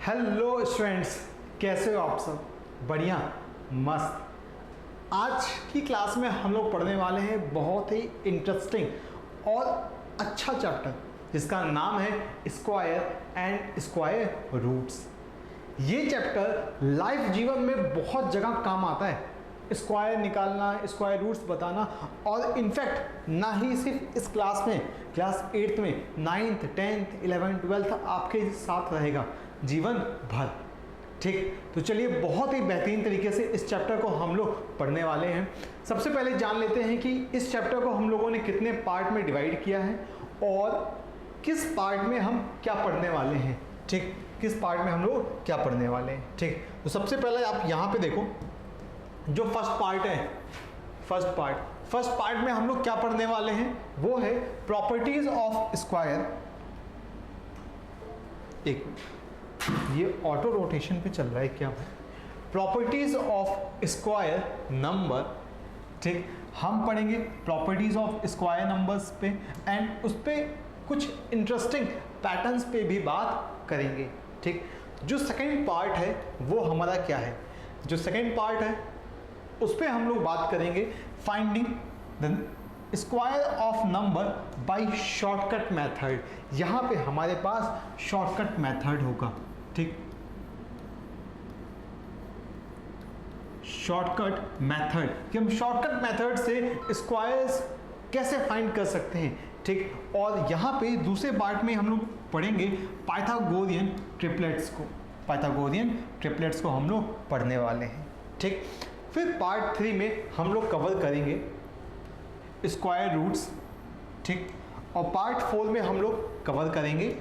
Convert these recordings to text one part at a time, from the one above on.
Hello students, कैसे हो आप सब? बढ़िया, मस्त। आज की क्लास में हम लोग पढ़ने वाले हैं बहुत ही इंटरेस्टिंग और अच्छा चैप्टर जिसका नाम है स्क्वायर एंड स्क्वायर रूट्स। ये चैप्टर लाइफ जीवन में बहुत जगह काम आता है। स्क्वायर निकालना, स्क्वायर रूट्स बताना, और इनफैक्ट ना ही सिर्फ इस क्लास में, क्लास 8th में, 9th, 10th, 11th, 12th आपके साथ रहेगा जीवन भर। ठीक, तो चलिए बहुत ही बेहतरीन तरीके से इस चैप्टर को हम लोग पढ़ने वाले हैं। सबसे पहले जान लेते हैं कि इस चैप्टर को हम लोगों ने कितने पार्ट में डिवाइड किया है और किस पार्ट में हम क्या पढ़ने वाले हैं। ठीक, किस पार्ट में हम लोग क्या पढ़ने वाले हैं। ठीक, तो सबसे पहले आप यहाँ पे देखो, जो फर्स्ट पार्ट है, फर्स्ट पार्ट में हम लोग क्या पढ़ने वाले हैं वो है प्रॉपर्टीज ऑफ स्क्वायर। एक ये ऑटो रोटेशन पे चल रहा है क्या? Properties of square number. ठीक, हम पढ़ेंगे प्रॉपर्टीज ऑफ स्क्वायर नंबर्स पे एंड उस पे कुछ इंटरेस्टिंग पैटर्न्स पे भी बात करेंगे। ठीक, जो सेकंड पार्ट है वो हमारा क्या है? जो सेकंड पार्ट है उस पर हम लोग बात करेंगे finding the square of number by shortcut method. यहाँ पे हमारे पास शॉर्टकट मेथड होगा। ठीक, शॉर्टकट मेथड कि हम शॉर्टकट मेथड से स्क्वायर्स कैसे फाइंड कर सकते हैं। ठीक, और यहाँ पे दूसरे पार्ट में हम लोग पढ़ेंगे पाइथागोरियन ट्रिपलेट्स को हम लोग पढ़ने वाले हैं। ठीक, फिर पार्ट 3 में हम लोग कवर करेंगे स्क्वायर रूट्स। ठीक, और पार्ट 4 में हम लोग कवर करेंगे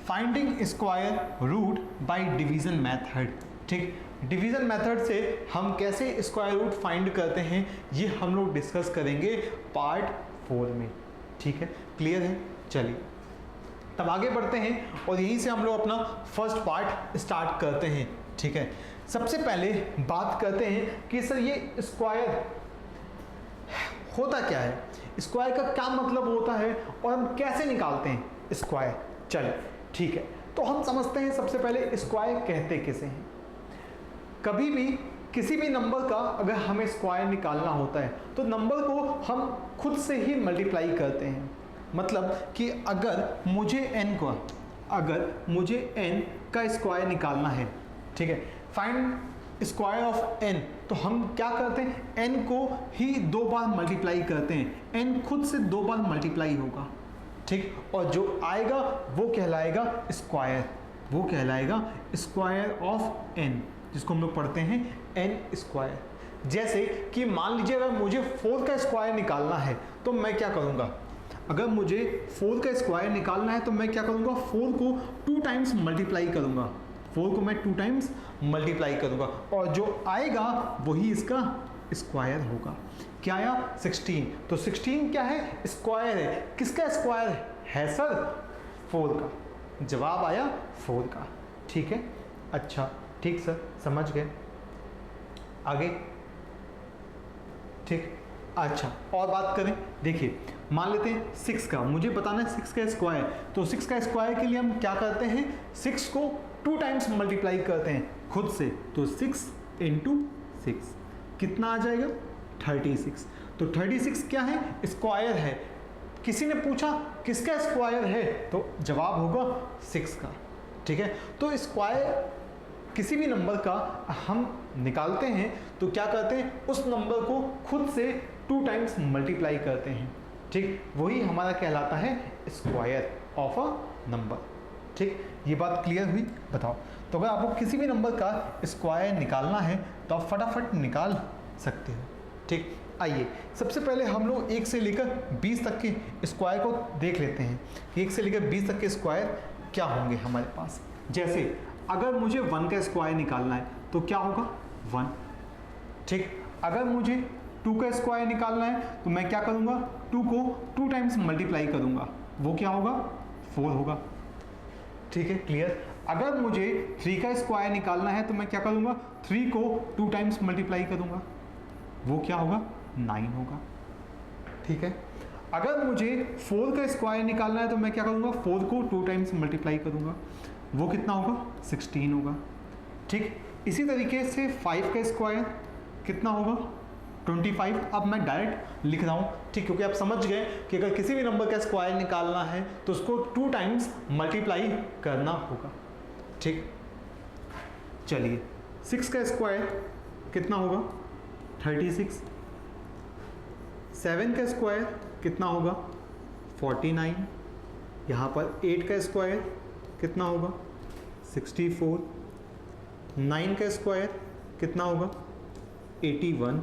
finding square root by division method. ठीक, डिवीजन मेथड से हम कैसे स्क्वायर रूट फाइंड करते हैं ये हम लोग डिस्कस करेंगे पार्ट 4 में। ठीक है, क्लियर है? चलिए तब आगे बढ़ते हैं और यहीं से हम लोग अपना फर्स्ट पार्ट स्टार्ट करते हैं। ठीक है, सबसे पहले बात करते हैं कि सर ये स्क्वायर होता क्या है, स्क्वायर का क्या मतलब होता है और हम कैसे निकालते हैं स्क्वायर। चलिए ठीक है, तो हम समझते हैं सबसे पहले स्क्वायर कहते किसे हैं। कभी भी किसी भी नंबर का अगर हमें स्क्वायर निकालना होता है तो नंबर को हम खुद से ही मल्टीप्लाई करते हैं। मतलब कि अगर मुझे n का स्क्वायर निकालना है, ठीक है, फाइंड स्क्वायर ऑफ n, तो हम क्या करते हैं, n को ही 2 बार मल्टीप्लाई करते हैं। n खुद से 2 बार मल्टीप्लाई होगा। ठीक, और जो आएगा वो कहलाएगा स्क्वायर ऑफ n, जिसको हम लोग पढ़ते हैं n स्क्वायर। जैसे कि मान लीजिए अगर मुझे 4 का स्क्वायर निकालना है तो मैं क्या करूँगा, अगर मुझे 4 का स्क्वायर निकालना है तो मैं क्या करूँगा, 4 को 2 टाइम्स मल्टीप्लाई करूँगा। 4 को मैं 2 टाइम्स मल्टीप्लाई करूँगा और जो आएगा वही इसका स्क्वायर होगा। क्या आया? 16। तो 16 क्या है? स्क्वायर है। किसका स्क्वायर है सर? 4 का। जवाब आया 4 का। ठीक है, अच्छा, ठीक सर, समझ गए। आगे, ठीक, अच्छा, और बात करें, देखिए मान लेते हैं 6 का, मुझे बताना है 6 का स्क्वायर। तो 6 का स्क्वायर के लिए हम क्या करते हैं, 6 को 2 टाइम्स मल्टीप्लाई करते हैं खुद से। तो 6 × 6 कितना आ जाएगा? 36। तो 36 क्या है? स्क्वायर है। किसी ने पूछा किसका स्क्वायर है, तो जवाब होगा 6 का। ठीक है, तो स्क्वायर किसी भी नंबर का हम निकालते हैं तो क्या करते हैं, उस नंबर को खुद से 2 टाइम्स मल्टीप्लाई करते हैं। ठीक, वही हमारा कहलाता है स्क्वायर ऑफ अ नंबर। ठीक, ये बात क्लियर हुई? बताओ, तो अगर आपको किसी भी नंबर का स्क्वायर निकालना है तो आप फटाफट निकाल सकते हो। ठीक, आइए सबसे पहले हम लोग 1 से लेकर 20 तक के स्क्वायर को देख लेते हैं। 1 से लेकर 20 तक के स्क्वायर क्या होंगे हमारे पास। जैसे अगर मुझे 1 का स्क्वायर निकालना है तो क्या होगा? 1। ठीक, अगर मुझे 2 का स्क्वायर निकालना है तो मैं क्या करूँगा, 2 को 2 टाइम्स मल्टीप्लाई करूँगा, वो क्या होगा? 4 होगा। ठीक है, क्लियर। अगर मुझे 3 का स्क्वायर निकालना है तो मैं क्या करूँगा, 3 को 2 टाइम्स मल्टीप्लाई करूँगा, वो क्या होगा? 9 होगा। ठीक है, अगर मुझे 4 का स्क्वायर निकालना है तो मैं क्या करूँगा, 4 को 2 टाइम्स मल्टीप्लाई करूँगा, वो कितना होगा 16 होगा। ठीक, इसी तरीके से 5 का स्क्वायर कितना होगा 25। अब मैं डायरेक्ट लिख रहा हूँ, ठीक, क्योंकि आप समझ गए कि अगर किसी भी नंबर का स्क्वायर निकालना है तो उसको 2 टाइम्स मल्टीप्लाई करना होगा। ठीक, चलिए 6 का स्क्वायर कितना होगा 36, 7 का स्क्वायर कितना होगा 49, यहाँ पर 8 का स्क्वायर कितना होगा 64, 9 का स्क्वायर कितना होगा 81।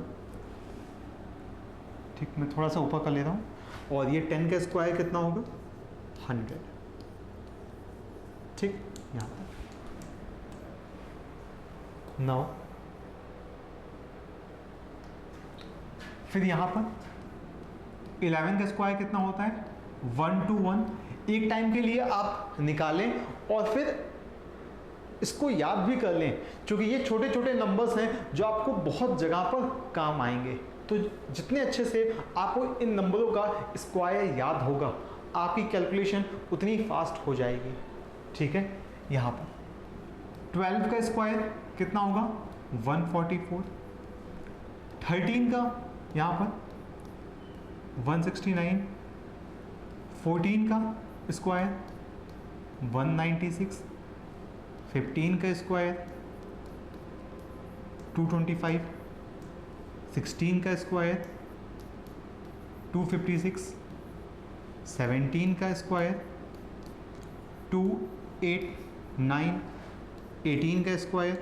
ठीक, मैं थोड़ा सा ऊपर कर ले रहा हूँ, और ये 10 का स्क्वायर कितना होगा 100। ठीक, यहाँ पर नाउ फिर यहाँ पर 11 का स्क्वायर कितना होता है 1 to 1। एक टाइम के लिए आप निकालें और फिर इसको याद भी कर लें, क्योंकि ये छोटे छोटे नंबर्स हैं जो आपको बहुत जगह पर काम आएंगे। तो जितने अच्छे से आपको इन नंबरों का स्क्वायर याद होगा, आपकी कैलकुलेशन उतनी फास्ट हो जाएगी। ठीक है, यहाँ पर 12 का स्क्वायर कितना होगा 144, 13 का यहाँ पर 169, 14 का स्क्वायर 196, 15 का स्क्वायर 225, 16 का स्क्वायर 256, 17 का स्क्वायर 289, 18 का स्क्वायर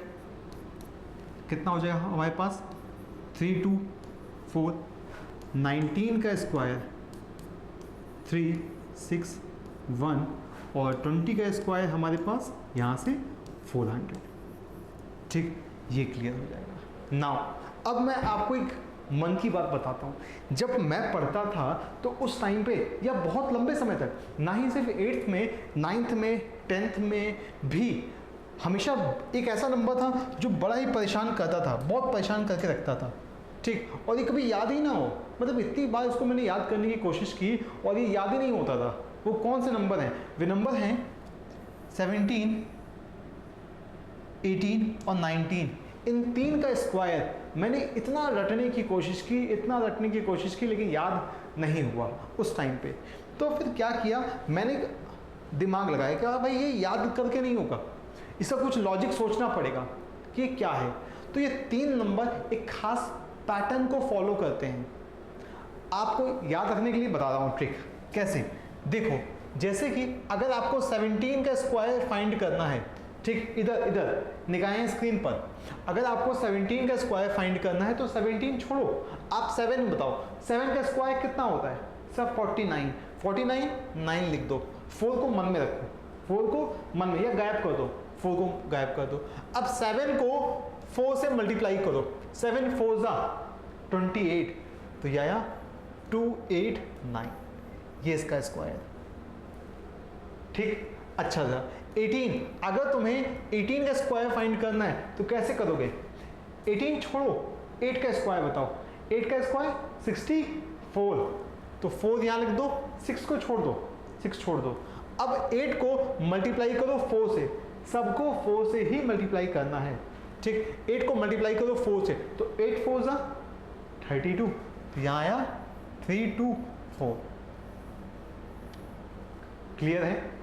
कितना हो जाएगा हमारे पास 324, 19 का स्क्वायर 361, और 20 का स्क्वायर हमारे पास यहाँ से 400। ठीक, ये क्लियर हो जाएगा। नाउ अब मैं आपको एक मन की बात बताता हूँ। जब मैं पढ़ता था तो उस टाइम पे या बहुत लंबे समय तक, ना ही सिर्फ 8th में, 9th में, 10th में भी हमेशा एक ऐसा नंबर था जो बड़ा ही परेशान करता था, बहुत परेशान करके रखता था। ठीक, और ये कभी याद ही ना हो, मतलब इतनी बार उसको मैंने याद करने की कोशिश की और ये याद ही नहीं होता था। वो कौन से नंबर हैं? वे नंबर हैं 17, 18 और 19। इन 3 का स्क्वायर मैंने इतना रटने की कोशिश की, इतना रटने की कोशिश की, लेकिन याद नहीं हुआ उस टाइम पे। तो फिर क्या किया, मैंने दिमाग लगाया कि भाई ये याद करके नहीं होगा, इसका कुछ लॉजिक सोचना पड़ेगा कि ये क्या है। तो ये 3 नंबर एक खास पैटर्न को फॉलो करते हैं। आपको याद रखने के लिए बता रहा हूँ ट्रिक। कैसे? देखो, जैसे कि अगर आपको 17 का स्क्वायर फाइंड करना है, ठीक, इधर निगाहें स्क्रीन पर, अगर आपको 17 का स्क्वायर फाइंड करना है तो 17 छोड़ो, आप 7 बताओ। 7 का स्क्वायर कितना होता है सर? 49। 49 9 लिख दो, 4 को मन में रखो, 4 को मन में, या गायब कर दो, 4 को गायब कर दो। अब 7 को 4 से मल्टीप्लाई करो, 7 4 28, तो ये आया 289, ये इसका स्क्वायर। ठीक, अच्छा था। 18, अगर तुम्हें 18 का स्क्वायर फाइंड करना है तो कैसे करोगे? 18 छोड़ो, 8 का स्क्वायर बताओ। 8 का स्क्वायर 64, तो 4 यहाँ लिख दो, 6 को छोड़ दो, 6 छोड़ दो। अब 8 को मल्टीप्लाई करो 4 से, सबको 4 से ही मल्टीप्लाई करना है। ठीक, 8 को मल्टीप्लाई करो 4 से, तो 8 4 32, यहाँ आया 324। क्लियर है?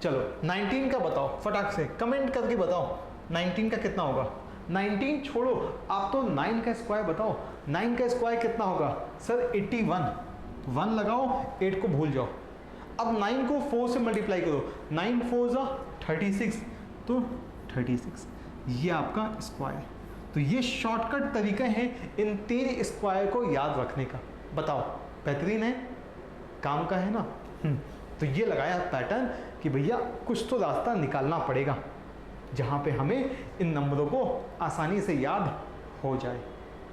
चलो 19 का बताओ, फटाक से कमेंट करके बताओ 19 का कितना होगा। 19 छोड़ो, आप तो 9 का स्क्वायर बताओ। 9 का स्क्वायर कितना होगा सर? 81, 1 लगाओ, 8 को भूल जाओ। अब 9 को 4 से मल्टीप्लाई करो, 9 4 36, तो 36, ये आपका स्क्वायर। तो ये शॉर्टकट तरीका है इन 3 स्क्वायर को याद रखने का। बताओ, बेहतरीन है, काम का है ना? तो ये लगाया पैटर्न कि भैया कुछ तो रास्ता निकालना पड़ेगा जहाँ पे हमें इन नंबरों को आसानी से याद हो जाए।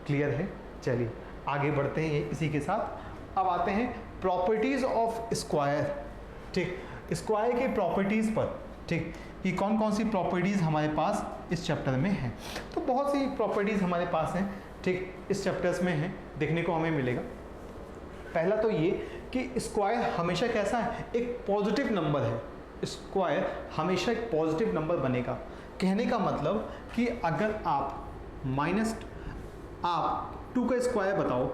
क्लियर है? चलिए आगे बढ़ते हैं इसी के साथ। अब आते हैं प्रॉपर्टीज़ ऑफ स्क्वायर। ठीक, स्क्वायर की प्रॉपर्टीज़ पर, ठीक, कि कौन कौन सी प्रॉपर्टीज़ हमारे पास इस चैप्टर में हैं। तो बहुत सी प्रॉपर्टीज़ हमारे पास हैं, ठीक, इस चैप्टर्स में हैं, देखने को हमें मिलेगा। पहला तो ये कि स्क्वायर हमेशा कैसा है? एक पॉजिटिव नंबर है। स्क्वायर हमेशा एक पॉजिटिव नंबर बनेगा। कहने का मतलब कि अगर आप आप 2 का स्क्वायर बताओ,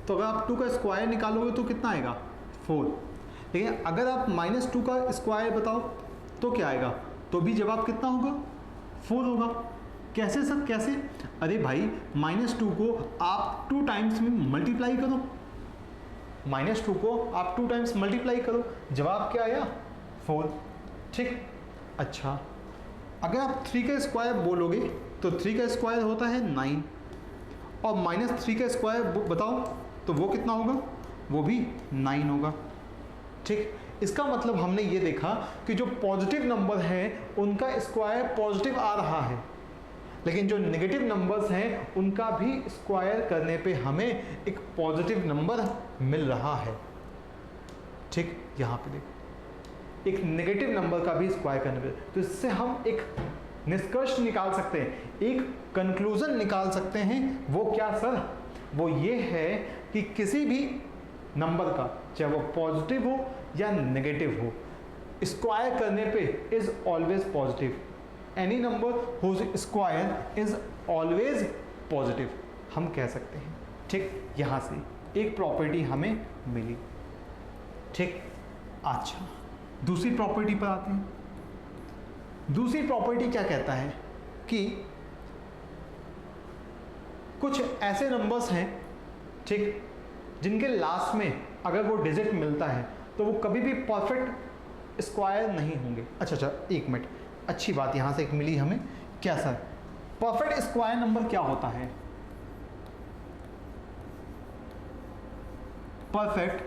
तो अगर आप 2 का स्क्वायर निकालोगे तो कितना आएगा 4। लेकिन अगर आप -2 का स्क्वायर बताओ तो क्या आएगा, तो भी जवाब कितना होगा 4 होगा। कैसे सर कैसे? अरे भाई -2 को आप 2 टाइम्स में मल्टीप्लाई करो, -2 को आप 2 टाइम्स मल्टीप्लाई करो, जवाब क्या आया 4। ठीक, अच्छा अगर आप 3 का स्क्वायर बोलोगे तो 3 का स्क्वायर होता है 9, और -3 का स्क्वायर बताओ तो वो कितना होगा, वो भी 9 होगा। ठीक, इसका मतलब हमने ये देखा कि जो पॉजिटिव नंबर हैं उनका स्क्वायर पॉजिटिव आ रहा है, लेकिन जो नेगेटिव नंबर्स हैं उनका भी स्क्वायर करने पे हमें एक पॉजिटिव नंबर मिल रहा है। ठीक, यहाँ पे देखो एक नेगेटिव नंबर का भी स्क्वायर करने पे, तो इससे हम एक निष्कर्ष निकाल सकते हैं, एक कंक्लूजन निकाल सकते हैं। वो क्या सर? वो ये है कि किसी भी नंबर का, चाहे वो पॉजिटिव हो या नेगेटिव हो, स्क्वायर करने पे is always positive. Any number whose square is always positive, हम कह सकते हैं। ठीक, यहाँ से एक प्रॉपर्टी हमें मिली। ठीक, अच्छा दूसरी प्रॉपर्टी पर आते हैं। दूसरी प्रॉपर्टी क्या कहता है कि कुछ ऐसे नंबर्स हैं, ठीक, जिनके लास्ट में अगर वो डिजिट मिलता है तो वो कभी भी परफेक्ट स्क्वायर नहीं होंगे। अच्छा एक मिनट, अच्छी बात यहाँ से एक मिली हमें। क्या सर? परफेक्ट स्क्वायर नंबर क्या होता है? परफेक्ट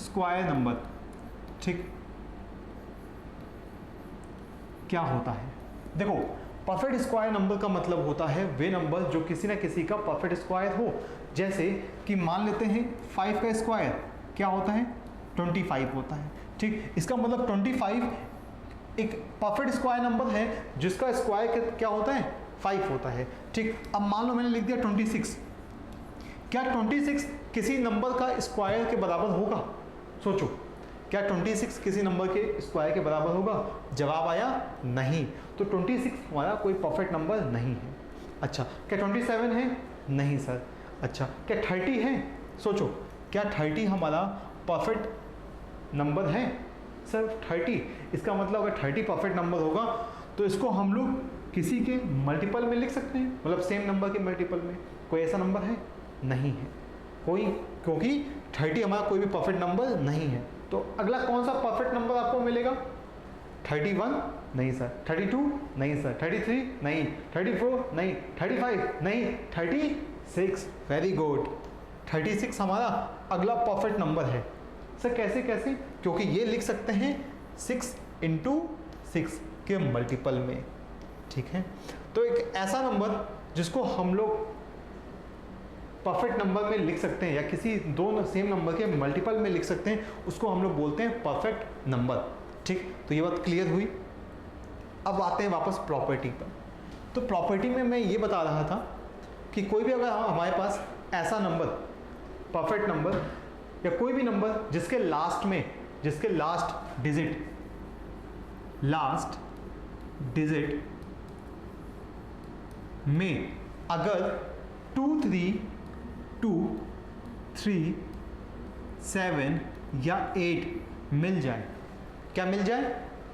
स्क्वायर नंबर, ठीक, क्या होता है? देखो, परफेक्ट स्क्वायर नंबर का मतलब होता है वे नंबर जो किसी ना किसी का परफेक्ट स्क्वायर हो। जैसे कि मान लेते हैं 5 का स्क्वायर क्या होता है 25 होता है। ठीक, इसका मतलब 25 एक परफेक्ट स्क्वायर नंबर है जिसका स्क्वायर क्या होता है 5 होता है। ठीक, अब मान लो मैंने लिख दिया 26, क्या 26 किसी नंबर का स्क्वायर के बराबर होगा? सोचो, क्या 26 किसी नंबर के स्क्वायर के बराबर होगा? जवाब आया नहीं। तो 26 हमारा कोई परफेक्ट नंबर नहीं है। अच्छा, क्या 27 है? नहीं सर। अच्छा, क्या 30 है? सोचो, क्या 30 हमारा परफेक्ट नंबर है? सर 30, इसका मतलब अगर 30 परफेक्ट नंबर होगा तो इसको हम लोग किसी के मल्टीपल में लिख सकते हैं, मतलब सेम नंबर के मल्टीपल में। कोई ऐसा नंबर है? नहीं है कोई, क्योंकि 30 हमारा कोई भी परफेक्ट नंबर नहीं है। तो अगला कौन सा परफेक्ट नंबर आपको मिलेगा? 31 नहीं सर, 32 नहीं सर, 33 नहीं, 34 नहीं, 35 नहीं, 36। वेरी गुड, 36 हमारा अगला परफेक्ट नंबर है। सर कैसे कैसे? क्योंकि ये लिख सकते हैं 6 × 6 के मल्टीपल में। ठीक है, तो एक ऐसा नंबर जिसको हम लोग परफेक्ट नंबर में लिख सकते हैं या किसी दो सेम नंबर के मल्टीपल में लिख सकते हैं, उसको हम लोग बोलते हैं परफेक्ट नंबर। ठीक, तो ये बात क्लियर हुई। अब आते हैं वापस प्रॉपर्टी पर। तो प्रॉपर्टी में मैं ये बता रहा था कि कोई भी अगर हमारे पास ऐसा नंबर, परफेक्ट नंबर या कोई भी नंबर जिसके लास्ट में, जिसके लास्ट डिजिट में अगर 2 3 2 3 7 या 8 मिल जाए, क्या मिल जाए?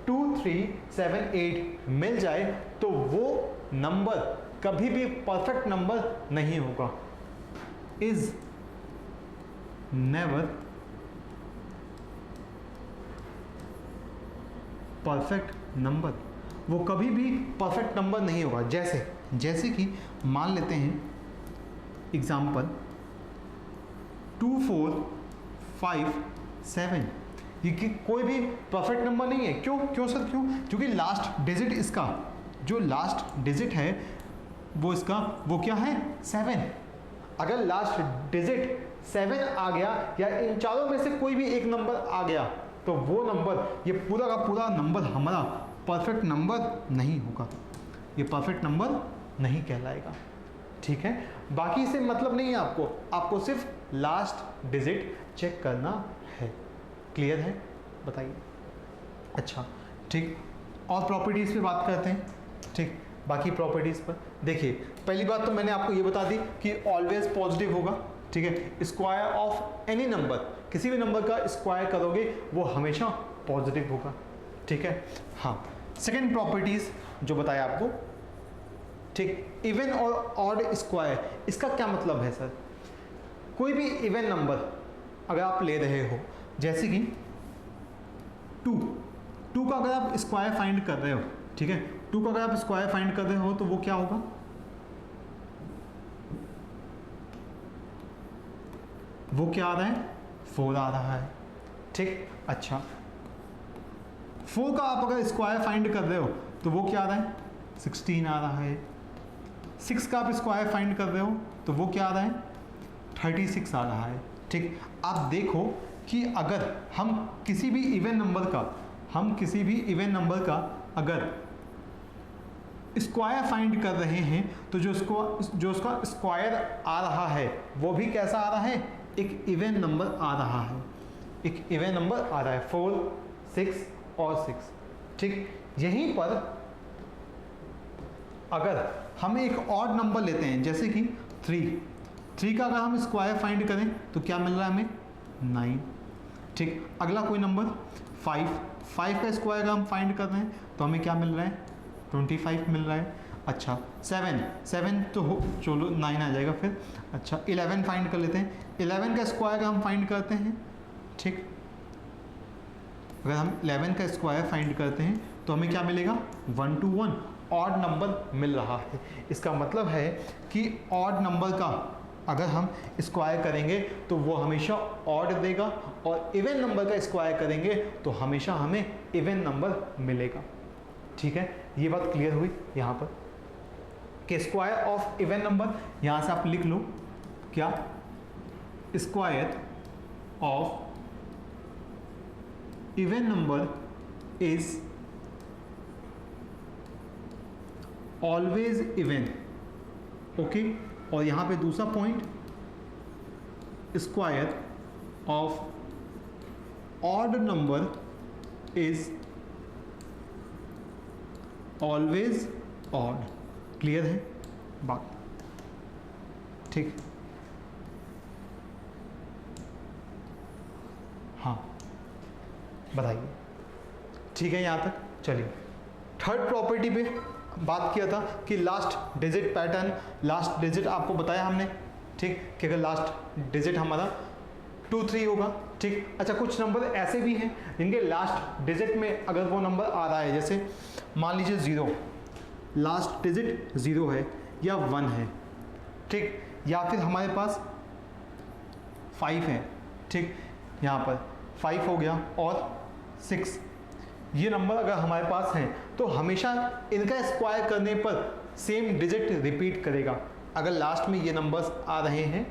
2 3 7 8 मिल जाए तो वो नंबर कभी भी परफेक्ट नंबर नहीं होगा। इज नेवर परफेक्ट नंबर, वो कभी भी परफेक्ट नंबर नहीं होगा। जैसे कि मान लेते हैं एग्जाम्पल 2 4 5 7, ये कि कोई भी परफेक्ट नंबर नहीं है। क्यों सर? क्योंकि लास्ट डिजिट, इसका जो लास्ट डिजिट है वो क्या है 7। अगर लास्ट डिजिट 7 आ गया या इन चारों में से कोई भी एक नंबर आ गया तो वो नंबर, ये पूरा का पूरा नंबर हमारा परफेक्ट नंबर नहीं होगा, ये परफेक्ट नंबर नहीं कहलाएगा। ठीक है, बाकी से मतलब नहीं है आपको सिर्फ लास्ट डिजिट चेक करना है। क्लियर है? बताइए। अच्छा ठीक, और प्रॉपर्टीज़ पे बात करते हैं। ठीक, बाकी प्रॉपर्टीज़ पर देखिए, पहली बात तो मैंने आपको ये बता दी कि ऑलवेज पॉजिटिव होगा। ठीक है, स्क्वायर ऑफ एनी नंबर, किसी भी नंबर का स्क्वायर करोगे वो हमेशा पॉजिटिव होगा। ठीक है, हाँ। सेकेंड प्रॉपर्टीज़ जो बताया आपको, ठीक, इवन और ऑड स्क्वायर, इसका क्या मतलब है सर? कोई भी इवन नंबर अगर आप ले रहे हो, जैसे कि 2 का अगर आप स्क्वायर फाइंड कर रहे हो, ठीक है, 2 का अगर आप स्क्वायर फाइंड कर रहे हो तो वो क्या होगा? वो क्या आ रहा है? 4 आ रहा है। ठीक, अच्छा 4 का आप अगर स्क्वायर फाइंड कर रहे हो तो वो क्या आ रहा है? 16 आ रहा है। 6 का आप स्क्वायर फाइंड कर रहे हो तो वो क्या आ रहा है? 36 आ रहा है। ठीक, आप देखो कि अगर हम किसी भी इवन नंबर का अगर स्क्वायर फाइंड कर रहे हैं तो जो उसका स्क्वायर आ रहा है वो भी कैसा आ रहा है? एक इवन नंबर आ रहा है, एक इवन नंबर आ रहा है, 4, 6 और 6। ठीक, यहीं पर अगर हम एक ऑड नंबर लेते हैं जैसे कि 3 का अगर हम स्क्वायर फाइंड करें तो क्या मिल रहा है हमें? 9। ठीक, अगला कोई नंबर 5 का स्क्वायर अगर हम फाइंड कर रहे हैं तो हमें क्या मिल रहा है? 25 मिल रहा है। अच्छा 7 तो हो, चलो 9 आ जाएगा फिर। अच्छा 11 फाइंड कर लेते हैं। 11 का स्क्वायर अगर हम फाइंड करते हैं, ठीक, अगर हम 11 का स्क्वायर फाइंड करते हैं तो हमें क्या मिलेगा? 1 to 1 ऑड नंबर मिल रहा है। इसका मतलब है कि ऑड नंबर का अगर हम स्क्वायर करेंगे तो वो हमेशा ऑड देगा, और इवन नंबर का स्क्वायर करेंगे तो हमेशा हमें इवन नंबर मिलेगा। ठीक है, ये बात क्लियर हुई यहाँ पर कि स्क्वायर ऑफ इवन नंबर, यहाँ से आप लिख लो क्या? Square of even number is always even. Okay, और यहाँ पे दूसरा point, square of odd number is always odd. Clear है बात? ठीक, हाँ बताइए। ठीक है यहाँ तक। चलिए थर्ड प्रॉपर्टी पे बात किया था कि last digit pattern, last digit आपको बताया हमने, ठीक, कि अगर लास्ट डिजिट हमारा 2, 3 होगा। ठीक, अच्छा कुछ नंबर ऐसे भी हैं जिनके लास्ट डिजिट में अगर वो नंबर आ रहा है, जैसे मान लीजिए 0, लास्ट डिजिट 0 है या 1 है, ठीक, या फिर हमारे पास 5 है। ठीक, यहाँ पर 5 हो गया और 6, ये नंबर अगर हमारे पास हैं तो हमेशा इनका स्क्वायर करने पर सेम डिजिट रिपीट करेगा। अगर लास्ट में ये नंबर्स आ रहे हैं,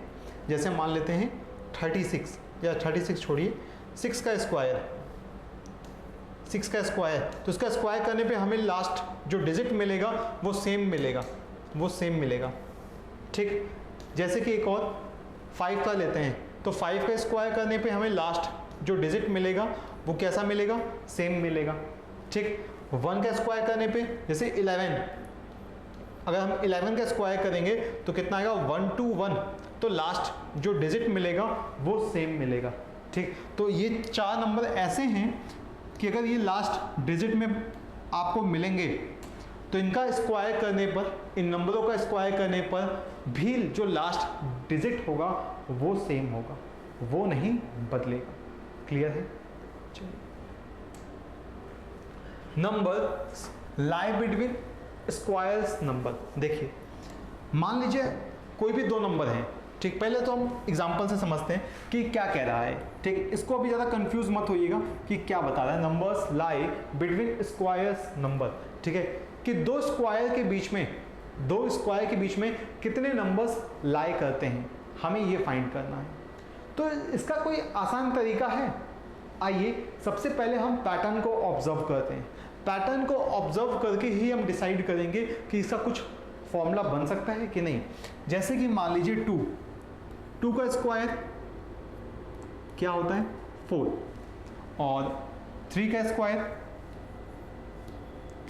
जैसे मान लेते हैं 36 या 36 छोड़िए, 6 का स्क्वायर, तो इसका स्क्वायर करने पे हमें लास्ट जो डिजिट मिलेगा वो सेम मिलेगा। ठीक, जैसे कि एक और 5 का लेते हैं तो 5 का स्क्वायर करने पे हमें लास्ट जो डिजिट मिलेगा वो कैसा मिलेगा? सेम मिलेगा। ठीक, 1 का स्क्वायर करने पे जैसे 11, अगर हम 11 का स्क्वायर करेंगे तो कितना आएगा? 1 to 1, तो लास्ट जो डिजिट मिलेगा वो सेम मिलेगा। ठीक, तो ये 4 नंबर ऐसे हैं कि अगर ये लास्ट डिजिट में आपको मिलेंगे तो इनका स्क्वायर करने पर, इन नंबरों का स्क्वायर करने पर भी जो लास्ट डिजिट होगा वो सेम होगा, वो नहीं बदलेगा। क्लियर है? Number lie between squares number. देखिए मान लीजिए कोई भी 2 नंबर हैं, ठीक, पहले तो हम एग्जांपल से समझते हैं कि क्या कह रहा है। ठीक, इसको अभी ज़्यादा कंफ्यूज मत होइएगा कि क्या बता रहा है। Numbers lie between squares number, ठीक है, कि 2 स्क्वायर के बीच में कितने नंबर्स लाई करते हैं, हमें ये फाइंड करना है। तो इसका कोई आसान तरीका है? आइए सबसे पहले हम पैटर्न को ऑब्जर्व करते हैं। पैटर्न को ऑब्जर्व करके ही हम डिसाइड करेंगे कि इसका कुछ फॉर्मूला बन सकता है कि नहीं। जैसे कि मान लीजिए 2 का स्क्वायर क्या होता है? 4, और 3 का स्क्वायर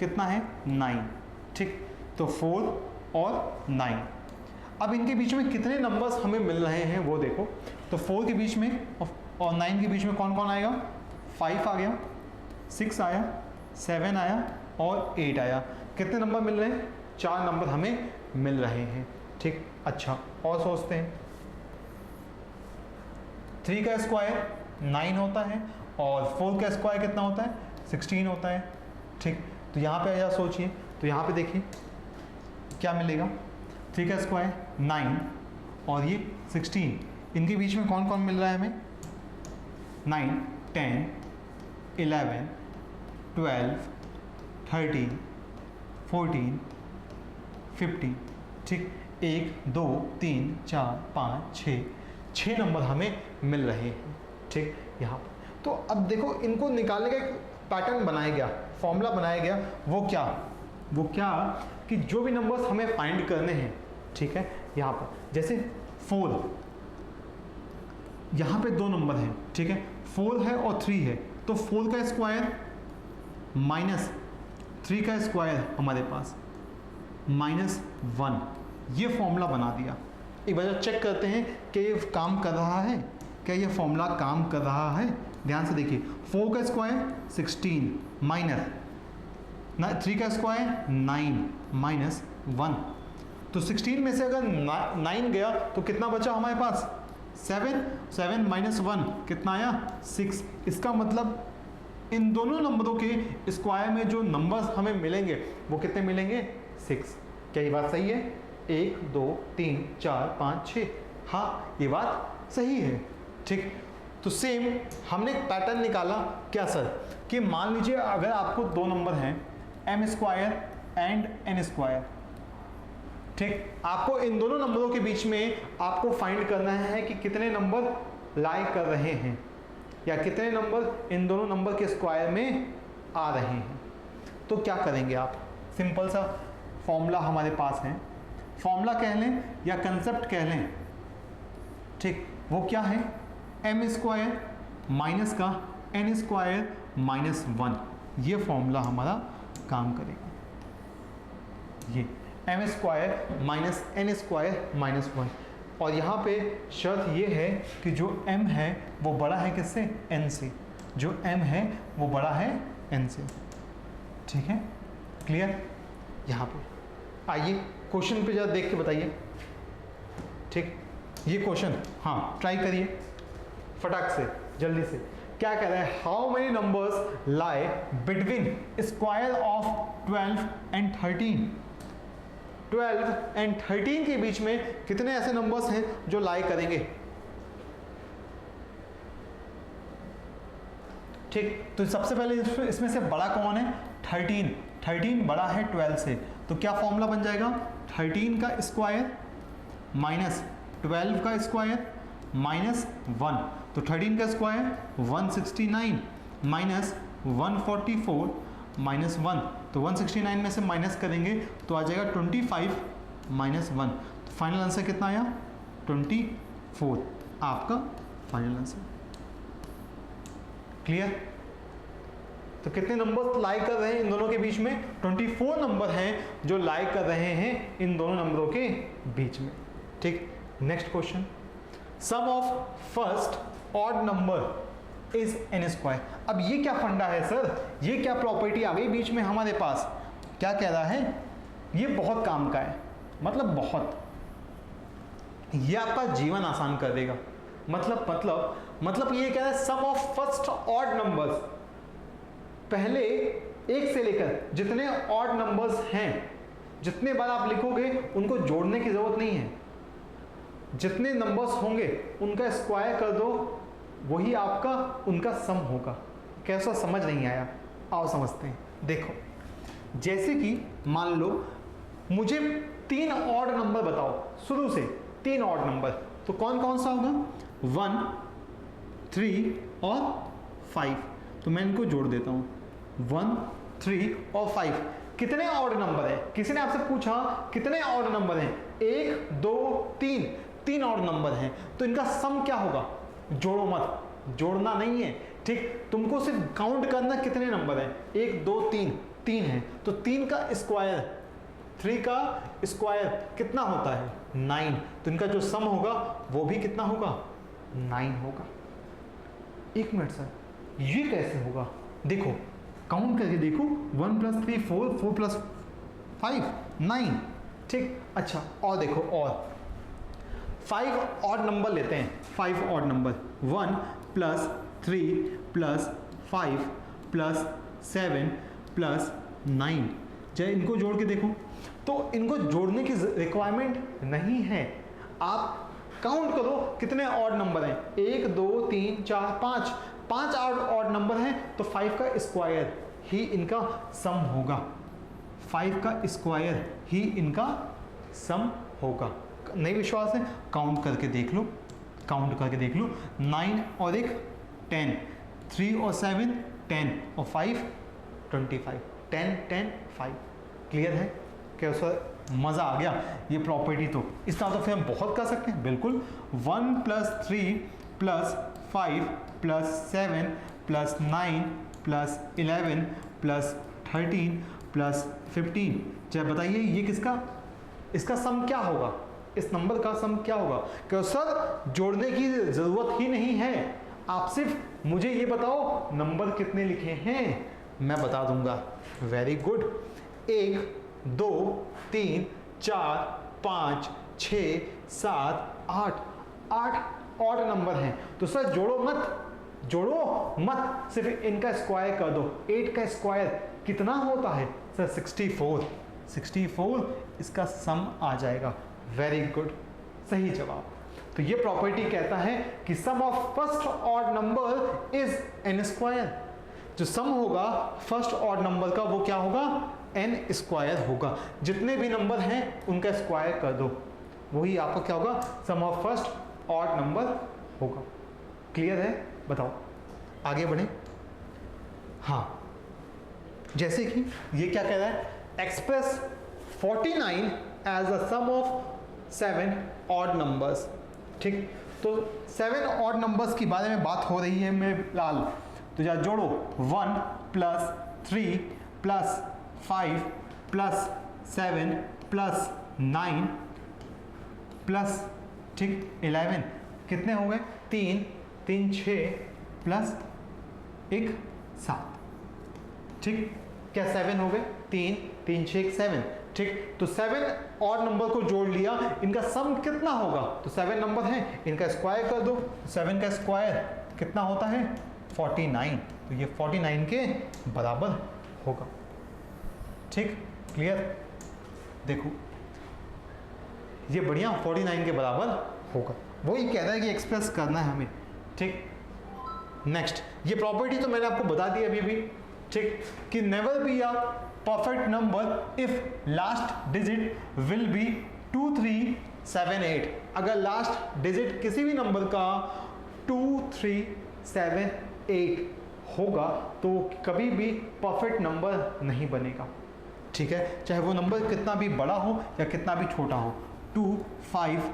कितना है 9, ठीक। तो 4 और 9। अब इनके बीच में कितने नंबर्स हमें मिल रहे हैं वो देखो। तो 4 के बीच में और 9 के बीच में कौन कौन आएगा, 5 आ गया, 6 आया, 7 आया और 8 आया। कितने नंबर मिल रहे हैं, 4 नंबर हमें मिल रहे हैं, ठीक। अच्छा और सोचते हैं, 3 का स्क्वायर 9 होता है और 4 का स्क्वायर कितना होता है, 16 होता है, ठीक। तो यहाँ पे या सोचिए, तो यहाँ पे देखिए क्या मिलेगा, 3 का स्क्वायर 9 और ये 16, इनके बीच में कौन कौन मिल रहा है हमें, 9, 10, 11, 12, 13, 14, 15, ठीक। 1 2 3 4 5 6 नंबर हमें मिल रहे हैं, ठीक। यहाँ पर तो अब देखो इनको निकालने का एक पैटर्न बनाया गया, फॉर्मूला बनाया गया। वो क्या कि जो भी नंबर्स हमें फाइंड करने हैं, ठीक है, यहाँ पर जैसे 4, यहाँ पे 2 नंबर हैं, ठीक है, 4 है और 3 है। तो 4 का स्क्वायर माइनस 3 का स्क्वायर हमारे पास -1, ये फॉर्मूला बना दिया। एक बार चेक करते हैं कि ये काम कर रहा है, क्या ये फॉर्मूला काम कर रहा है। ध्यान से देखिए, 4 का स्क्वायर 16 माइनस 3 का स्क्वायर 9 -1। तो 16 में से अगर 9 गया तो कितना बचा हमारे पास, 7 -1 कितना आया, 6। इसका मतलब इन दोनों नंबरों के स्क्वायर में जो नंबर्स हमें मिलेंगे वो कितने मिलेंगे, 6। क्या ये बात सही है, 1 2 3 4 5 6, हाँ ये बात सही है, ठीक। तो सेम हमने एक पैटर्न निकाला, क्या सर, कि मान लीजिए अगर आपको 2 नंबर हैं m square and n square, ठीक। आपको इन दोनों नंबरों के बीच में आपको फाइंड करना है कि कितने नंबर लाई कर रहे हैं या कितने नंबर इन दोनों नंबर के स्क्वायर में आ रहे हैं। तो क्या करेंगे आप, सिंपल सा फॉर्मूला हमारे पास है, फॉर्मूला कह लें या कंसेप्ट कह लें, ठीक। वो क्या है, m स्क्वायर माइनस का n स्क्वायर -1, ये फॉर्मूला हमारा काम करेगा। ये m square minus n square -1, और यहाँ पे शर्त ये है कि जो m है वो बड़ा है किससे, n से, जो m है वो बड़ा है n से, ठीक है, क्लियर। यहाँ पे आइए क्वेश्चन पे जरा देख के बताइए, ठीक। ये क्वेश्चन, हाँ ट्राई करिए फटाक से जल्दी से। क्या कह रहा है, how many numbers lie between square of 12 and 13। 12 and 13 के बीच में कितने ऐसे नंबर्स हैं जो लाई करेंगे, ठीक। तो सबसे पहले इसमें से बड़ा कौन है, 13 बड़ा है 12 से। तो क्या फॉर्मूला बन जाएगा, 13 का स्क्वायर माइनस 12 का स्क्वायर -1। तो 13 का स्क्वायर 169 माइनस 144 -1। तो 169 में से माइनस करेंगे तो आ जाएगा 25 -1। तो फाइनल आंसर कितना आया, 24 आपका फाइनल आंसर, क्लियर। तो कितने नंबर लाई कर रहे हैं इन दोनों के बीच में, 24 नंबर हैं जो लाई कर रहे हैं इन दोनों नंबरों के बीच में, ठीक। Next question, sum of first odd number is n square. अब ये क्या फंडा है सर, ये क्या प्रॉपर्टी आ गई बीच में हमारे पास, क्या कह रहा है, ये बहुत काम का है, मतलब बहुत, ये आपका जीवन आसान कर देगा। मतलब ये कह रहा है सम ऑफ फर्स्ट ऑड नंबर्स, पहले एक से लेकर जितने ऑड नंबर्स हैं, जितने बार आप लिखोगे उनको जोड़ने की जरूरत नहीं है, जितने नंबर्स होंगे उनका स्क्वायर कर दो, वही आपका उनका सम होगा। कैसा, समझ नहीं आया, आओ समझते हैं। देखो जैसे कि मान लो मुझे 3 ऑड नंबर बताओ, शुरू से 3 ऑड नंबर, तो कौन कौन सा होगा, 1 3 और 5। तो मैं इनको जोड़ देता हूं, 1 3 और 5। कितने ऑड नंबर है, किसी ने आपसे पूछा कितने ऑड नंबर हैं, 1 2 3 ऑड नंबर हैं, तो इनका सम क्या होगा, जोड़ो मत, जोड़ना नहीं है, ठीक, तुमको सिर्फ काउंट करना कितने नंबर हैं, 1 2 3, 3 है, तो 3 का स्क्वायर, 3 का स्क्वायर कितना होता है 9, तो इनका जो सम होगा वो भी कितना होगा 9 होगा। एक मिनट सर, ये कैसे होगा, देखो काउंट करके देखो, 1 + 3 4, 4 + 5 9, ठीक। अच्छा और देखो, और 5 ऑड नंबर लेते हैं, 5 ऑड नंबर, 1 + 3 + 5 + 7 + 9, चाहे इनको जोड़ के देखो, तो इनको जोड़ने की रिक्वायरमेंट नहीं है, आप काउंट करो कितने ऑड नंबर हैं, 1 2 3 4 5, 5 ऑड नंबर हैं, तो 5 का स्क्वायर ही इनका सम होगा, 5 का स्क्वायर ही इनका सम होगा। नहीं विश्वास है, काउंट करके देख लो, काउंट करके देख लो, 9 और 1 10, 3 और 7 10 और 5 25, 10 10 5। क्लियर है, कैसा मज़ा आ गया ये प्रॉपर्टी, तो इस तरह तो फिर हम बहुत कर सकते हैं, बिल्कुल। 1 + 3 + 5 + 7 + 9 + 11 + 13 + 15, चाहे बताइए ये किसका, इसका सम क्या होगा, इस नंबर का सम क्या होगा। क्यों सर, जोड़ने की ज़रूरत ही नहीं है, आप सिर्फ मुझे ये बताओ नंबर कितने लिखे हैं, मैं बता दूंगा। वेरी गुड, 1 2 3 4 5 6 7 8, 8 ऑड नंबर हैं, तो सर जोड़ो मत, सिर्फ इनका स्क्वायर कर दो। 8 का स्क्वायर कितना होता है सर 64 इसका सम आ जाएगा। वेरी गुड, सही जवाब। तो ये प्रॉपर्टी कहता है कि sum of first odd number is n square, जो सम होगा फर्स्ट ऑड नंबर का वो क्या होगा n स्क्वायर होगा, जितने भी नंबर हैं उनका स्क्वायर कर दो, वही आपका क्या होगा सम ऑफ फर्स्ट ऑड नंबर होगा। क्लियर है, बताओ आगे बढ़े। हाँ, जैसे कि ये क्या कह रहा है, express 49 as a sum of 7 odd numbers, ठीक। तो 7 ऑड नंबर्स के बारे में बात हो रही है मेरे लाल, तो जा जोड़ो 1 + 3 + 5 + 7 + 9 प्लस, ठीक 11, कितने हो गए 3 3 6 + 1 7, ठीक। क्या 7 हो गए, 3 3 6 7, ठीक। तो 7 और नंबर को जोड़ लिया, इनका सम कितना होगा, तो 7 नंबर है, इनका स्क्वायर कर दो, 7 का स्क्वायर कितना होता है 49, तो ये 49 के बराबर होगा, ठीक। क्लियर, देखो ये बढ़िया 49 के बराबर होगा, वही कह रहा है कि एक्सप्रेस करना है हमें, ठीक। नेक्स्ट, ये प्रॉपर्टी तो मैंने आपको बता दी अभी, ठीक, कि never be a perfect number if last digit will be 2 3 7 8। अगर लास्ट डिजिट किसी भी नंबर का 2 3 7 8 होगा तो कभी भी परफेक्ट नंबर नहीं बनेगा, ठीक है, चाहे वो नंबर कितना भी बड़ा हो या कितना भी छोटा हो। 2 5,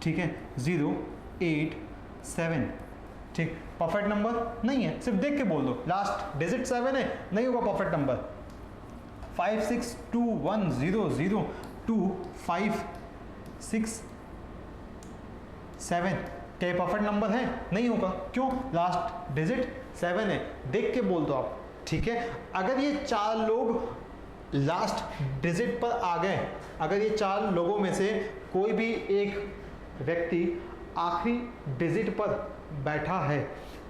ठीक है, 0 8 7, ठीक, परफेक्ट नंबर नहीं है, सिर्फ देख के बोल दो लास्ट डिजिट 7 है, नहीं होगा परफेक्ट नंबर। 5 6 2 1 0 0 2 5 6 7, क्या परफेक्ट नंबर है, नहीं होगा, क्यों, लास्ट डिजिट 7 है, देख के बोल दो आप, ठीक है। अगर ये 4 लोग लास्ट डिजिट पर आ गए, अगर ये 4 लोगों में से कोई भी एक व्यक्ति आखिरी डिजिट पर बैठा है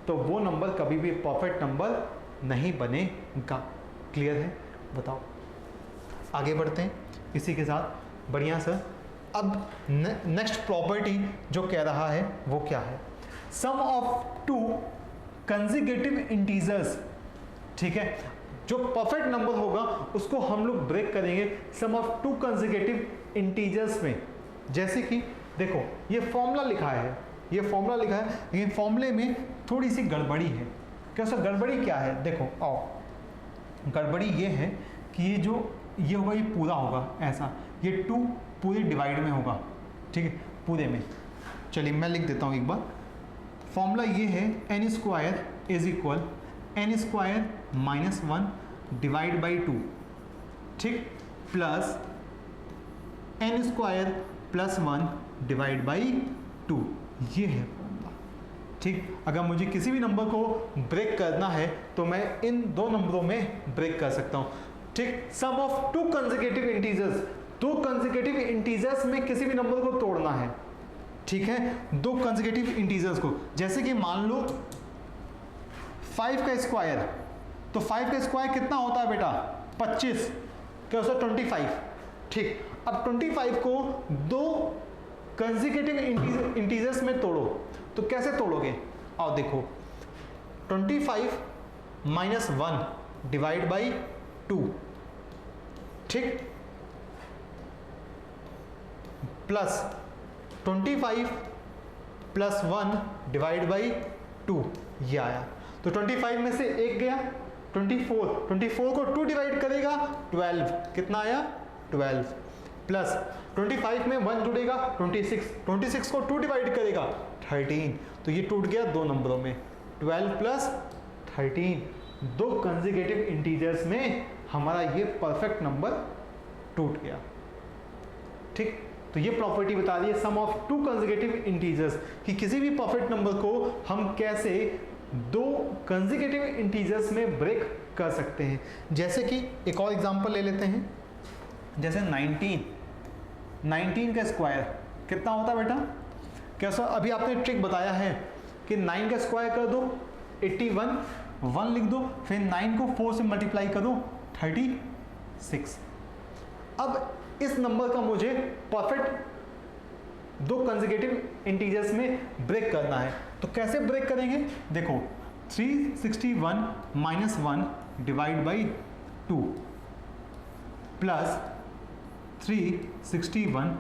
तो वो नंबर कभी भी परफेक्ट नंबर नहीं बनेगा। क्लियर है, बताओ आगे बढ़ते हैं इसी के साथ, बढ़िया सर। अब नेक्स्ट प्रॉपर्टी जो कह रहा है वो क्या है, सम ऑफ 2 कंसेक्यूटिव इंटीजर्स, ठीक है, जो परफेक्ट नंबर होगा उसको हम लोग ब्रेक करेंगे सम ऑफ 2 कंसेक्यूटिव इंटीजर्स में। जैसे कि देखो ये फॉर्मूला लिखा है, ये फॉर्मूला लिखा है, लेकिन फॉर्मूले में थोड़ी सी गड़बड़ी है। कैसा गड़बड़ी क्या है, देखो आओ, गड़बड़ी ये है कि ये जो ये होगा ये पूरा होगा ऐसा, ये 2 पूरे डिवाइड में होगा, ठीक है, पूरे में। चलिए मैं लिख देता हूँ एक बार, फॉर्मूला ये है n² is equal n square minus 1 divide by 2, ठीक, plus n square plus 1 divide by 2, ये है फॉर्मूला, ठीक। अगर मुझे किसी भी नंबर को ब्रेक करना है तो मैं इन दो नंबरों में ब्रेक कर सकता हूँ, ठीक। सम ऑफ टू कंसेक्यूटिव इंटीजर्स, दो कंसेक्यूटिव इंटीजर्स में किसी भी नंबर को तोड़ना है, ठीक है, दो कंसेक्यूटिव इंटीजर्स को। जैसे कि मान लो 5 का स्क्वायर, तो 5 का स्क्वायर कितना होता है बेटा 25, क्या होता है 25, ठीक। अब 25 को दो कंसेक्यूटिव इंटीजर्स में तोड़ो, तो कैसे तोड़ोगे, आओ देखो, 25 माइनस 1 डिवाइड बाई 2, ठीक, प्लस 25 प्लस 1 डिवाइड बाई 2, ये आया। तो 25 में से एक गया 24 को 2 डिवाइड करेगा 12, कितना आया 12, प्लस 25 में 1 जुड़ेगा 26 को 2 डिवाइड करेगा 13, तो ये टूट गया दो नंबरों में, 12 प्लस 13, दो कंसेक्यूटिव इंटीजर्स में हमारा ये परफेक्ट नंबर टूट गया, ठीक। तो ये प्रॉपर्टी बता रही है सम ऑफ टू कंसेक्यूटिव इंटीजर्स, कि किसी भी परफेक्ट नंबर को हम कैसे दो कंसेक्यूटिव इंटीजर्स में ब्रेक कर सकते हैं। जैसे कि एक और एग्जांपल ले लेते हैं, जैसे 19 का स्क्वायर कितना होता है बेटा, कैसा, अभी आपने ट्रिक बताया है कि 9 का स्क्वायर कर दो 81, 1 लिख दो, फिर 9 को 4 से मल्टीप्लाई करो 36। अब इस नंबर का मुझे परफेक्ट दो कंसेक्यूटिव इंटीजर्स में ब्रेक करना है, तो कैसे ब्रेक करेंगे, देखो 361 minus 1 divide by 2 plus 361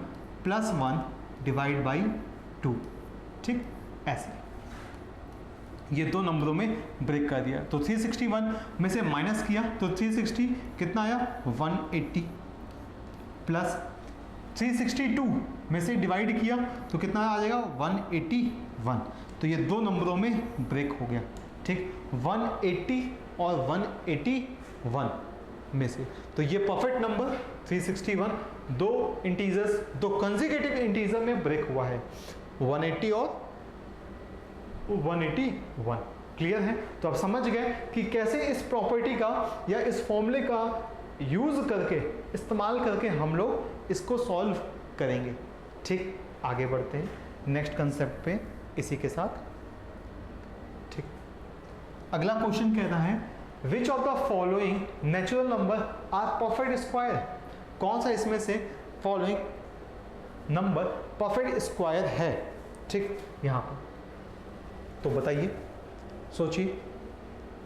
plus 1 divide by 2, ठीक, ऐसे ये दो नंबरों में ब्रेक कर दिया। तो 361 में से माइनस किया तो 360 कितना आया 180, प्लस 362 में से डिवाइड किया तो कितना आ जाएगा 181, तो ये दो नंबरों में ब्रेक हो गया, ठीक, 180 और 181 में से, तो ये परफेक्ट नंबर 361 दो इंटीजर्स, दो कंसेक्यूटिव इंटीजर में ब्रेक हुआ है, 180 और 181, क्लियर है। तो आप समझ गए कि कैसे इस प्रॉपर्टी का या इस फॉर्मूले का यूज करके, इस्तेमाल करके हम लोग इसको सॉल्व करेंगे, ठीक। आगे बढ़ते हैं नेक्स्ट कंसेप्ट पे इसी के साथ, ठीक। अगला क्वेश्चन कहता है which of the following natural number are perfect square, कौन सा इसमें से फॉलोइंग नंबर परफेक्ट स्क्वायर है, ठीक, यहाँ पर, तो बताइए, सोचिए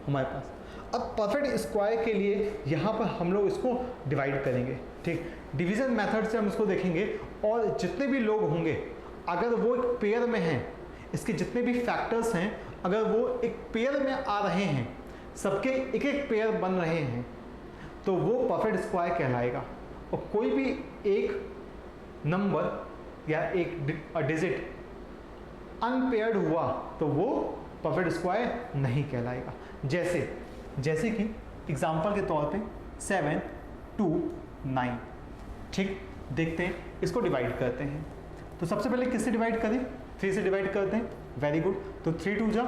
हमारे पास। अब परफेक्ट स्क्वायर के लिए यहाँ पर हम लोग इसको डिवाइड करेंगे, ठीक, डिवीजन मेथड से हम इसको देखेंगे, और जितने भी लोग होंगे अगर वो एक पेयर में हैं, इसके जितने भी फैक्टर्स हैं अगर वो एक पेयर में आ रहे हैं, सबके एक एक पेयर बन रहे हैं, तो वो परफेक्ट स्क्वायर कहलाएगा। और कोई भी एक नंबर या एक डिजिट अनपेयर्ड हुआ तो वो परफेक्ट स्क्वायर नहीं कहलाएगा। जैसे कि एग्जांपल के तौर पे 7, 2, 9, ठीक, देखते हैं, इसको डिवाइड करते हैं। तो सबसे पहले किससे डिवाइड करें, 3 से डिवाइड करते हैं, वेरी गुड। तो 3 2 जा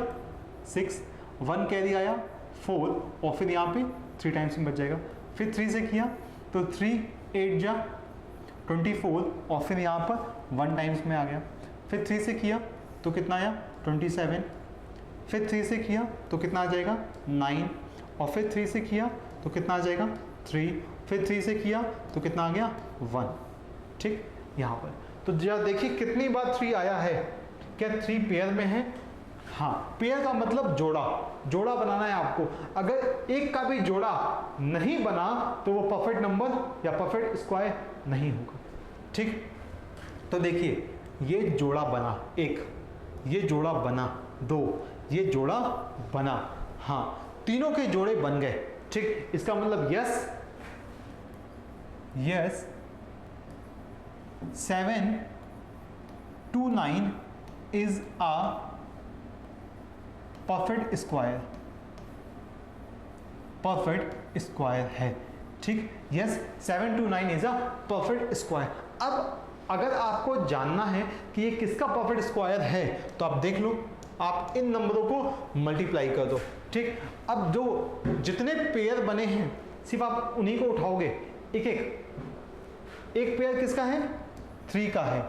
6, 1 कैरी आया 4, और फिर यहाँ पे 3 टाइम्स में बच जाएगा। फिर 3 से किया तो 3 8 जा 24, और फिर यहाँ पर 1 टाइम्स में आ गया। फिर 3 से किया तो कितना आया 27, फिर 3 से किया तो कितना आ जाएगा 9, और फिर 3 से किया तो कितना आ जाएगा 3, फिर 3 से किया तो कितना आ गया 1, ठीक, यहाँ पर। तो जरा देखिए कितनी बार 3 आया है, क्या 3 पेयर में है, हाँ, पेयर का मतलब जोड़ा बनाना है आपको। अगर एक का भी जोड़ा नहीं बना तो वो परफेक्ट नंबर या परफेक्ट स्क्वायर नहीं होगा, ठीक। तो देखिए ये जोड़ा बना 1, ये जोड़ा बना 2, ये जोड़ा बना, हाँ, तीनों के जोड़े बन गए, ठीक। इसका मतलब yes 7 2 9 is a perfect square, perfect square है। ठीक, yes 7 to 9 is a perfect square. अब अगर आपको जानना है कि ये किसका परफेक्ट स्क्वायर है तो आप देख लो, आप इन नंबरों को मल्टीप्लाई कर दो। ठीक, अब जो जितने पेयर बने हैं सिर्फ आप उन्हीं को उठाओगे, एक पेयर किसका है, 3 का है,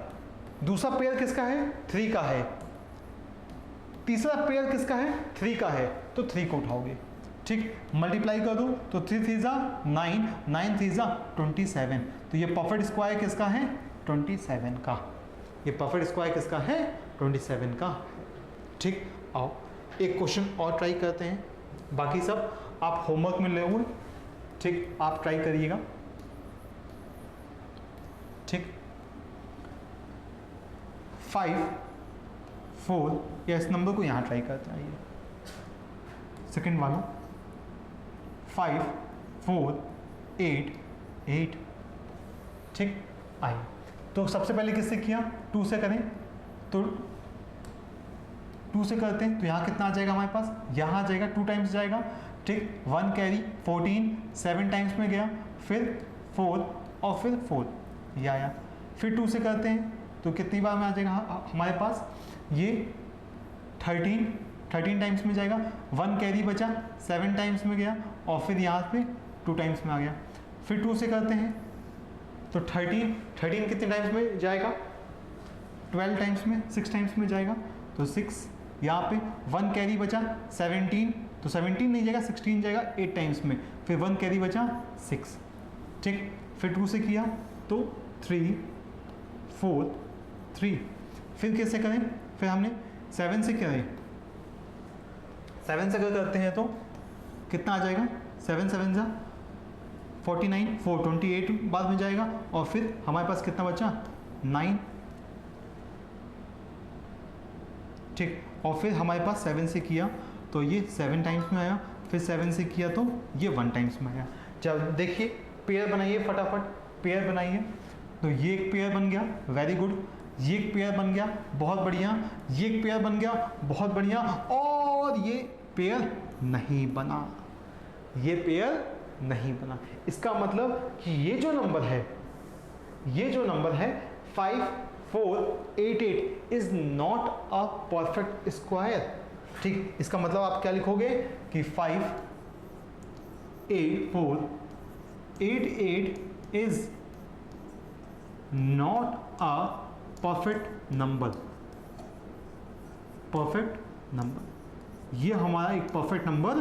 दूसरा पेयर किसका है, 3 का है, तीसरा पेयर किसका है, 3 का है, तो 3 को उठाओगे। ठीक, मल्टीप्लाई कर दो तो 3 3 9, 9 3 27, तो ये परफेक्ट स्क्वायर किसका है, 27 का। ये परफेक्ट स्क्वायर किसका है, 27 का। ठीक, आओ एक क्वेश्चन और ट्राई करते हैं, बाकी सब आप होमवर्क में लोगे। ठीक, आप ट्राई करिएगा। ठीक, 5 4, या इस नंबर को यहाँ ट्राई करते हैं, आइए सेकंड वाला 5 4 8 8। ठीक, आइए तो सबसे पहले किससे किया, 2 से करें, तो 2 से करते हैं तो यहाँ कितना आ जाएगा हमारे पास, यहाँ आ जाएगा 2 टाइम्स जाएगा। ठीक, 1 कैरी 14, 7 टाइम्स में गया, फिर 4 और फिर 4 ये आया। फिर 2 से करते हैं तो कितनी बार में आ जाएगा हमारे पास, ये 13 टाइम्स में जाएगा, 1 कैरी बचा, 7 टाइम्स में गया और फिर यहाँ पे 2 टाइम्स में आ गया। फिर 2 से करते हैं तो 13 कितने टाइम्स में जाएगा, 12 टाइम्स में, 6 टाइम्स में जाएगा, तो 6 यहाँ पे 1 कैरी बचा 17, तो 17 नहीं जाएगा 16 जाएगा 8 टाइम्स में, फिर 1 कैरी बचा 6। ठीक, फिर 2 से किया तो 3 4 3, फिर कैसे करें, फिर हमने 7 से करें, 7 से अगर करते हैं तो कितना आ जाएगा, 7 7 जा 49, 4 28 बाद में जाएगा और फिर हमारे पास कितना बचा 9। ठीक, और फिर हमारे पास 7 से किया तो ये 7 टाइम्स में आया, फिर 7 से किया तो ये 1 टाइम्स में आया। चल देखिए पेयर बनाइए, फटाफट पेयर बनाइए। तो ये एक पेयर बन गया, वेरी गुड, ये एक पेयर बन गया, बहुत बढ़िया, ये एक पेयर बन गया, बहुत बढ़िया, और ये पेयर नहीं बना, ये पेयर नहीं बना। इसका मतलब कि ये जो नंबर है, ये जो नंबर है 5 4 8 8 is not a perfect square. ठीक, इसका मतलब आप क्या लिखोगे कि 5 8 4 8 8 is not a perfect number, perfect number, ये हमारा एक परफेक्ट नंबर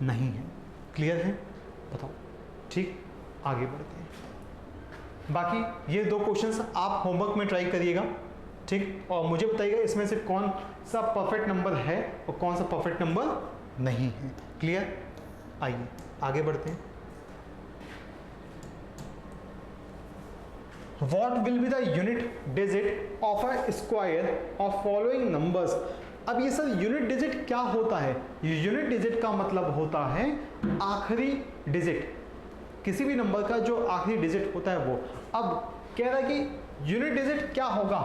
नहीं है। क्लियर है, बताओ। ठीक, आगे बढ़ते हैं। बाकी ये 2 क्वेश्चंस आप होमवर्क में ट्राई करिएगा। ठीक, और मुझे बताइएगा इसमें से कौन सा परफेक्ट नंबर है और कौन सा परफेक्ट नंबर नहीं है। क्लियर, आइए आगे बढ़ते हैं। What will be the unit digit of a square of following numbers? अब ये सर यूनिट डिजिट क्या होता है, यूनिट डिजिट का मतलब होता है आखिरी डिजिट, किसी भी नंबर का जो आखिरी डिजिट होता है वो। अब कह रहा है कि यूनिट डिजिट क्या होगा,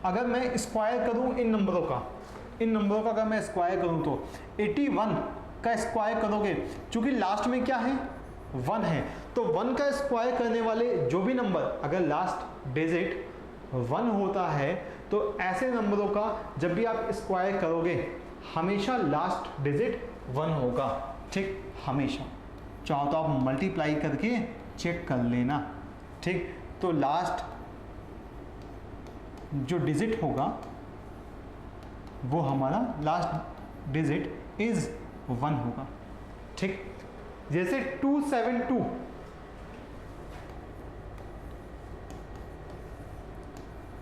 अगर मैं स्क्वायर करूं इन नंबरों का अगर मैं स्क्वायर करूं तो 81 का स्क्वायर करोगे, चूंकि लास्ट में क्या है 1 है, तो 1 का स्क्वायर करने वाले जो भी नंबर अगर लास्ट डिजिट 1 होता है तो ऐसे नंबरों का जब भी आप स्क्वायर करोगे हमेशा लास्ट डिजिट 1 होगा। ठीक, हमेशा, चाहो तो आप मल्टीप्लाई करके चेक कर लेना। ठीक, तो लास्ट जो डिजिट होगा वो हमारा लास्ट डिजिट इज 1 होगा। ठीक, जैसे 272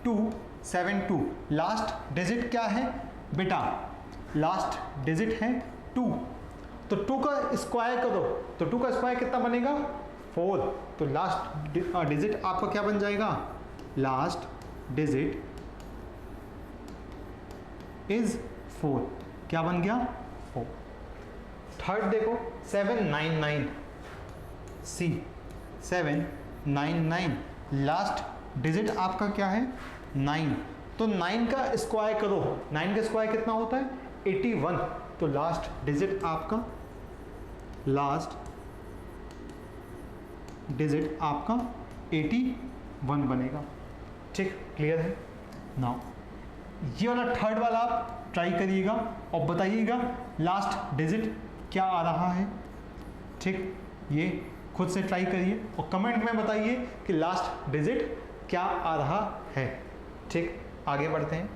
272 लास्ट डिजिट क्या है बेटा, लास्ट डिजिट है 2, तो 2 का स्क्वायर करो तो 2 का स्क्वायर कितना बनेगा 4, तो लास्ट डिजिट आपका क्या बन जाएगा, लास्ट डिजिट इज 4, क्या बन गया 4। थर्ड देखो 799 सी 799 लास्ट डिजिट आपका क्या है 9, तो 9 का स्क्वायर करो, 9 का स्क्वायर कितना होता है 81, तो लास्ट डिजिट आपका लास्ट डिजिट आपका 81 बनेगा। ठीक, क्लियर है। नाउ ये वाला थर्ड वाला आप ट्राई करिएगा और बताइएगा लास्ट डिजिट क्या आ रहा है। ठीक, ये खुद से ट्राई करिए और कमेंट में बताइए कि लास्ट डिजिट क्या आ रहा है। ठीक, आगे बढ़ते हैं।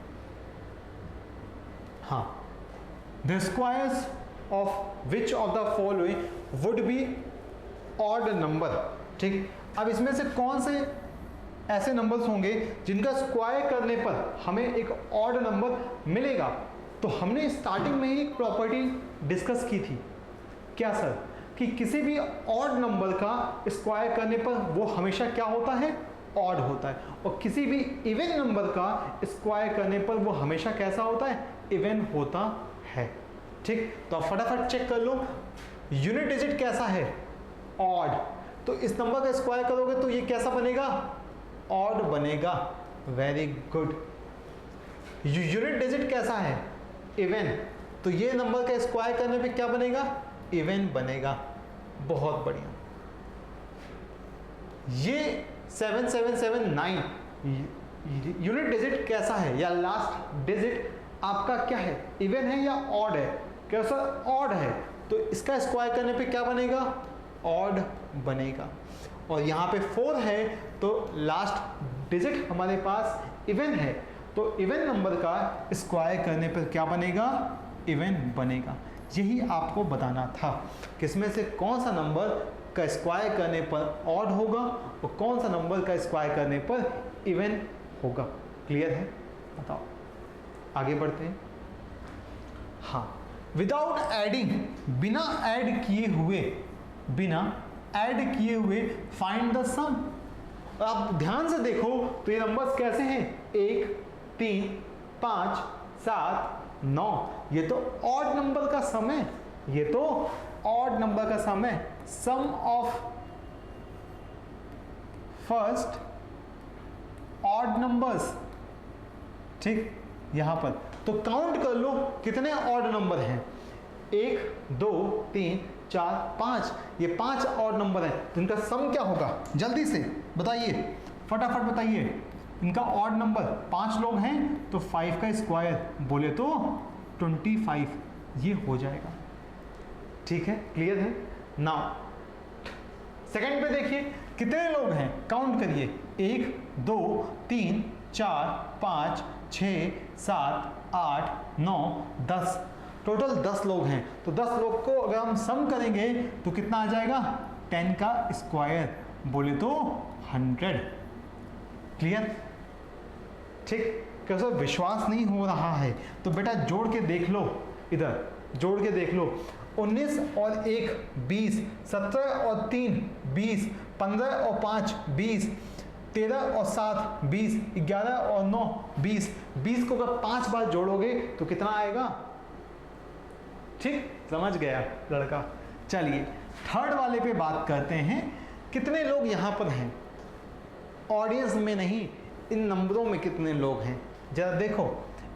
हाँ, the squares of which of the following would be odd number. ठीक, अब इसमें से कौन से ऐसे नंबर्स होंगे जिनका स्क्वायर करने पर हमें एक ऑड नंबर मिलेगा। तो हमने स्टार्टिंग में ही एक प्रॉपर्टी डिस्कस की थी, क्या सर, कि किसी भी ऑड नंबर का स्क्वायर करने पर वो हमेशा क्या होता है, ऑड होता है, और किसी भी इवन नंबर का स्क्वायर करने पर वो हमेशा कैसा होता है, इवन होता है। ठीक, तो आप फटाफट चेक कर लो यूनिट डिजिट कैसा है, ऑड। तो इस नंबर का स्क्वायर करोगे तो ये कैसा बनेगा, ऑड बनेगा। Very good. यूनिट डिजिट कैसा है, इवन। तो ये नंबर का स्क्वायर करने पे क्या बनेगा, इवन बनेगा। बहुत बढ़िया। ये 7779 यूनिट डिजिट कैसा है, या लास्ट डिजिट आपका क्या है, इवन है या ऑड है, कैसा, ऑड है। तो इसका स्क्वायर करने पे क्या बनेगा, ऑड बनेगा। और यहाँ पे 4 है तो लास्ट डिजिट हमारे पास इवन है, तो इवन नंबर का स्क्वायर करने पर क्या बनेगा, इवन बनेगा। यही आपको बताना था किसमें से कौन सा नंबर का स्क्वायर करने पर ऑड होगा और कौन सा नंबर का स्क्वायर करने पर इवन होगा। क्लियर है, बताओ, आगे बढ़ते हैं। हाँ, विदाउट एडिंग, बिना ऐड किए हुए फाइंड द सम। आप ध्यान से देखो तो ये नंबर्स कैसे हैं, 1 3 5 7 9, ये तो ऑड नंबर का सम है, ये तो ऑड नंबर का सम है। सम ऑफ फर्स्ट ऑड नंबर्स। ठीक, यहां पर तो काउंट कर लो कितने ऑड नंबर हैं, 1 2 3 4 5, ये 5 ऑड नंबर है, तो इनका सम क्या होगा, जल्दी से बताइए, फटाफट बताइए। इनका ऑड नंबर 5 लोग हैं तो 5 का स्क्वायर बोले तो 25, ये हो जाएगा। ठीक है, क्लियर है। नाउ सेकंड पे देखिए कितने लोग हैं, काउंट करिए, 1 2 3 4 5 6 7 8 9 10, टोटल 10 लोग हैं। तो 10 लोग को अगर हम सम करेंगे तो कितना आ जाएगा, 10 का स्क्वायर बोले तो 100। क्लियर। ठीक, कैसा विश्वास नहीं हो रहा है तो बेटा जोड़ के देख लो, इधर जोड़ के देख लो, 19 और 1 20, 17 और 3 20, 15 और 5 20, 13 और 7 20, 11 और 9 20, 20 को अगर 5 बार जोड़ोगे तो कितना आएगा। ठीक, समझ गया लड़का। चलिए थर्ड वाले पे बात करते हैं, कितने लोग यहाँ पर हैं, ऑडियंस में नहीं, इन नंबरों में कितने लोग हैं जरा देखो,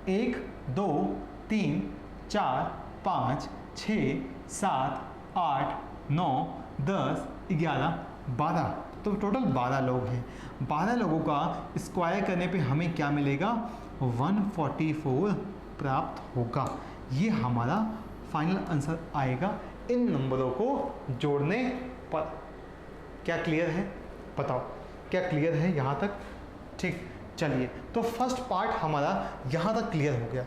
1 2 3 4 5 6 7 8 9 10 11 12, तो टोटल 12 लोग हैं। 12 लोगों का स्क्वायर करने पे हमें क्या मिलेगा, 144 प्राप्त होगा। ये हमारा फाइनल आंसर आएगा इन नंबरों को जोड़ने पर। क्या क्लियर है, बताओ क्या क्लियर है यहाँ तक। ठीक, चलिए तो फर्स्ट पार्ट हमारा यहाँ तक क्लियर हो गया।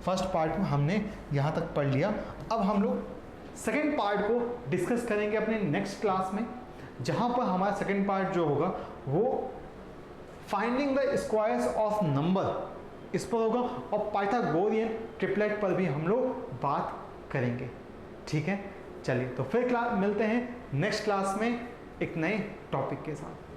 फर्स्ट पार्ट में हमने यहाँ तक पढ़ लिया। अब हम लोग सेकेंड पार्ट को डिस्कस करेंगे अपने नेक्स्ट क्लास में, जहाँ पर हमारा सेकेंड पार्ट जो होगा वो finding the squares of number, इस पर होगा, और पाइथागोरियन ट्रिपलेट पर भी हम लोग बात करेंगे। ठीक है, चलिए तो फिर मिलते हैं नेक्स्ट क्लास में एक नए टॉपिक के साथ।